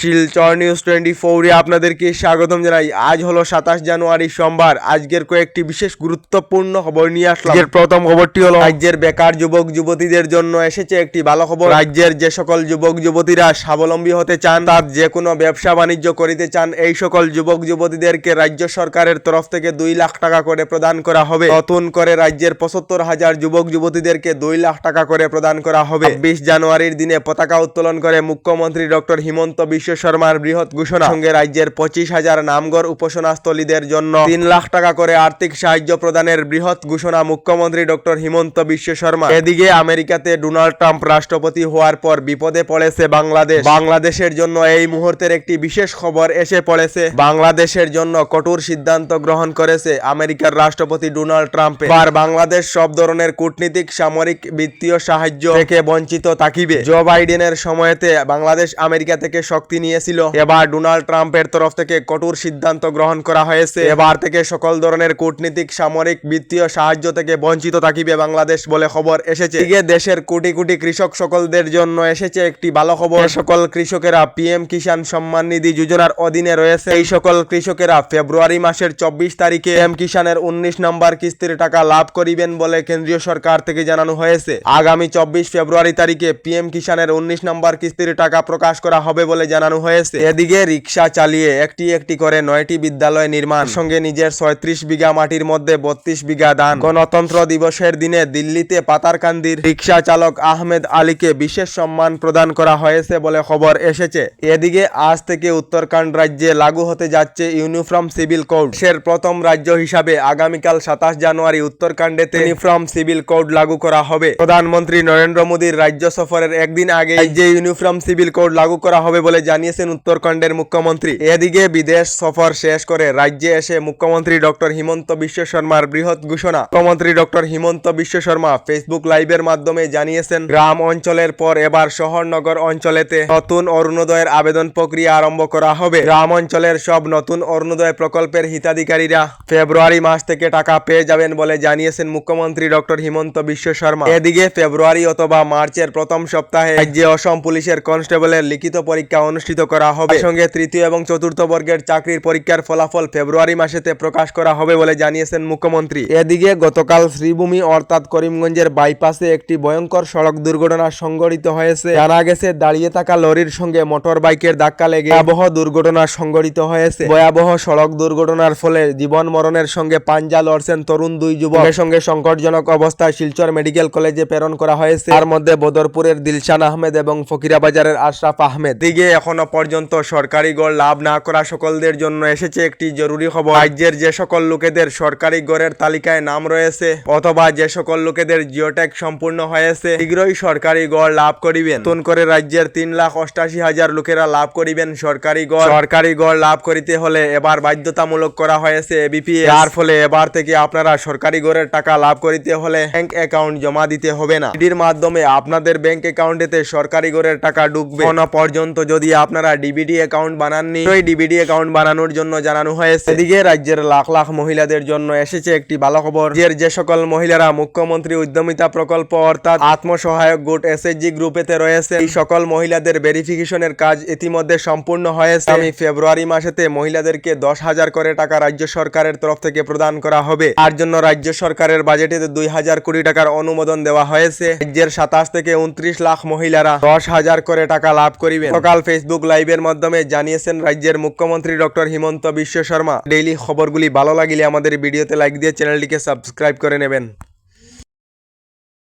Silchar news 24 আপনাদেরকে স্বাগতম জানাই। আজ হলো 27 জানুয়ারি সোমবার। আজকের কয়েকটি বিশেষ গুরুত্বপূর্ণ খবর নিয়ে আসলাম। আজকের প্রথম খবরটি হলো রাজ্যের বেকার যুবক যুবতীদের জন্য এসেছে একটি ভালো খবর। রাজ্যের যে সকল যুবক যুবতীরা স্বাবলম্বী হতে চান, তার যে কোনো ব্যবসা বাণিজ্য করিতে চান, এই সকল যুবক যুবতীদেরকে রাজ্য সরকারের তরফ থেকে 2 লাখ টাকা করে প্রদান করা হবে। নতুন করে রাজ্যের 75,000 যুবক যুবতীদেরকে 2 লাখ টাকা করে প্রদান করা হবে। 26 জানুয়ারির দিনে পতাকা উত্তোলন করে মুখ্যমন্ত্রী ডক্টর হিমন্ত বিশ্ব শর্মার বৃহৎ ঘোষণা। সঙ্গে রাজ্যের 25,000 নামগড় উপাসনাস্থলীদের জন্য 3 লাখ টাকা করে আর্থিক সাহায্য প্রদানের বৃহৎ ঘোষণা মুখ্যমন্ত্রী ডক্টর হিমন্ত বিশ্ব শর্মা। এদিকে আমেরিকাতে ডোনাল্ড ট্রাম্প রাষ্ট্রপতি হওয়ার পর বিপদে পড়েছে বাংলাদেশ। বাংলাদেশের জন্য এই মুহূর্তের একটি বিশেষ খবর এসে পড়েছে। বাংলাদেশের জন্য কঠোর সিদ্ধান্ত গ্রহণ করেছে আমেরিকার রাষ্ট্রপতি ডোনাল্ড ট্রাম্প। এবার বাংলাদেশ সব ধরনের কূটনীতিক, সামরিক, বিত্তীয় সাহায্য থেকে বঞ্চিত থাকিবে। জো বাইডেনের সময়তে বাংলাদেশ আমেরিকা থেকে শক্তি নিয়েছিল। এবার ডোনাল্ড ট্রাম্পের তরফ থেকে কঠোর সিদ্ধান্ত গ্রহণ করা হয়েছে। এবার থেকে সকল ধরনের কূটনীতিক, সামরিক, বিত্তীয় সাহায্য থেকে বঞ্চিত থাকিবে বাংলাদেশ বলে খবর এসেছে। এদিকে দেশের কোটি কোটি কৃষক সকলদের জন্য এসেছে একটি ভালো খবর। সকল কৃষকেরা পিএম কিষাণ সম্মান নিধি যোজনার অধীনে রয়েছে। এই সকল কৃষকেরা ফেব্রুয়ারি মাসের 24 তারিখে পিএম কিষাণের 19 নম্বর কিস্তির টাকা লাভ করিবেন বলে কেন্দ্রীয় সরকার থেকে জানানো হয়েছে। আগামী 24 ফেব্রুয়ারি তারিখে পিএম কিষাণের 19 নম্বর কিস্তির টাকা প্রকাশ করা হবে বলে জানানো হয়েছে। এদিকে রিক্সা চালিয়ে একটি একটি করে 9টি বিদ্যালয় নির্মাণ, সঙ্গে নিজের 36 বিঘা মাটির মধ্যে 32 বিঘা দান। গণতন্ত্র দিবসের দিনে দিল্লিতে পাতারকান্দির রিক্সা চালক আহমেদ আলীকে বিশেষ সম্মান প্রদান করা হয়েছে বলে খবর এসেছে। এদিকে আজ থেকে উত্তরাখণ্ড রাজ্যে লাগু হতে যাচ্ছে ইউনিফর্ম সিভিল কোড। দেশের প্রথম রাজ্য হিসাবে আগামীকাল 27 জানুয়ারি উত্তরাখণ্ডেতে ইউনিফর্ম সিভিল কোড লাগু করা হবে। প্রধানমন্ত্রী নরেন্দ্র মোদীর রাজ্য সফরের একদিন আগে রাজ্যে ইউনিফর্ম সিভিল কোড লাগু করা হবে বলে জানিয়েছেন উত্তরাখণ্ডের মুখ্যমন্ত্রী। এদিকে বিদেশ সফর শেষ করে রাজ্যে এসে মুখ্যমন্ত্রী ডক্টর হিমন্ত বিশ্ব শর্মার বৃহৎ ঘোষণা। মুখ্যমন্ত্রী ডক্টর হিমন্ত বিশ্ব শর্মা ফেসবুক লাইভের মাধ্যমে জানিয়েছেন, গ্রাম অঞ্চলের পর এবার শহর নগর অঞ্চলেতে নতুন অরুণোদয়ের আবেদন প্রক্রিয়া আরম্ভ করা হবে। গ্রাম অঞ্চলের সব নতুন অরুণোদয় প্রকল্পের হিতাধিকারীরা ফেব্রুয়ারি মাস থেকে টাকা পেয়ে যাবেন বলে জানিয়েছেন মুখ্যমন্ত্রী ডক্টর হিমন্ত বিশ্ব শর্মা। এদিকে ফেব্রুয়ারি অথবা মার্চের প্রথম সপ্তাহে রাজ্যে অসম পুলিশের কনস্টেবলের লিখিত পরীক্ষা অনুষ্ঠিত করা হবে। সঙ্গে তৃতীয় এবং চতুর্থ বর্গের চাকরির পরীক্ষার ফলাফল ফেব্রুয়ারি মাসেতে প্রকাশ করা হবে বলে জানিয়েছেন মুখ্যমন্ত্রী। এদিকে গতকাল শ্রীভূমি অর্থাৎ করিমগঞ্জের বাইপাসে একটি ভয়ঙ্কর সড়ক দুর্ঘটনা সংঘটিত হয়েছে। জানা গেছে দাঁড়িয়ে থাকা লরির সঙ্গে মোটর বাইকের ধাক্কা লেগে ভয়াবহ দুর্ঘটনা সংঘটিত হয়েছে। ভয়াবহ সড়ক দুর্ঘটনার ফলে জীবন মরণের সঙ্গে পাঞ্জা লড়ছেন তরুণ 2 যুবক। সঙ্গে সংকটজনক অবস্থায় শিলচর মেডিকেল কলেজে প্রেরণ করা হয়েছে। তার মধ্যে বদরপুরের দিলশান আহমেদ এবং ফকিরাবাজারের আশরাফ আহমেদ। দিকে এখনো পর্যন্ত সরকারি গড় লাভ না করা সকলদের জন্য এসেছে একটি জরুরি খবর। রাজ্যের যে সকল লোকেদের সরকারি গড়ের তালিকায় নাম রয়েছে অথবা যে সকল লোকেদের জিওট্যাগ সম্পূর্ণ হয়েছে, শীঘ্রই সরকারি গড় লাভ করিবেন। নতুন করে রাজ্যের 3,88,000 লোকেরা লাভ করিবেন সরকারি গড়। সরকারি গড় লাভ করিতে হলে এবার বাধ্যতামূলক করা হয়েছে এবিপিএস। যার ফলে এবার থেকে আপনারা সরকারি গড়ের টাকা লাভ করিতে হলে ব্যাংক অ্যাকাউন্ট জমা দিতে হবে না। এটির মাধ্যমে আপনাদের ব্যাংক অ্যাকাউন্টেতে সরকারি গড়ের টাকা ঢুকবে। এখনো পর্যন্ত যদি আপনারা ডিবিডি অ্যাকাউন্ট বানাননি, ওই ডিবিডি অ্যাকাউন্ট বানানোর জন্য জানানো হয়েছে। এদিকে রাজ্যের লাখ লাখ মহিলাদের জন্য এসেছে একটি ভালো খবর। যে সকল মহিলারা মুখ্যমন্ত্রী উদ্যমিতা প্রকল্প অর্থাৎ আত্মসহায়ক গোট এসএইচজি গ্রুপেতে রয়েছে, এই সকল মহিলাদের ভেরিফিকেশনের কাজ ইতিমধ্যে সম্পূর্ণ হয়েছে। আমি ফেব্রুয়ারি মাসেতে মহিলাদেরকে 10,000 করে টাকা রাজ্য সরকারের তরফ থেকে প্রদান করা হবে। তার জন্য রাজ্য সরকারের বাজেটে 2,000 কোটি টাকার অনুমোদন দেওয়া হয়েছে। রাজ্যের 27 থেকে 29 লাখ মহিলারা 10,000 করে টাকা লাভ করিবেন। সকাল ফেসবুক লাইভের মাধ্যমে জানিয়েছেন রাজ্যের মুখ্যমন্ত্রী ডক্টর হিমন্ত বিশ্ব শর্মা। ডেইলি খবরগুলি ভালো লাগলে আমাদের ভিডিওতে লাইক দিয়ে চ্যানেলটিকে সাবস্ক্রাইব করে নেবেন।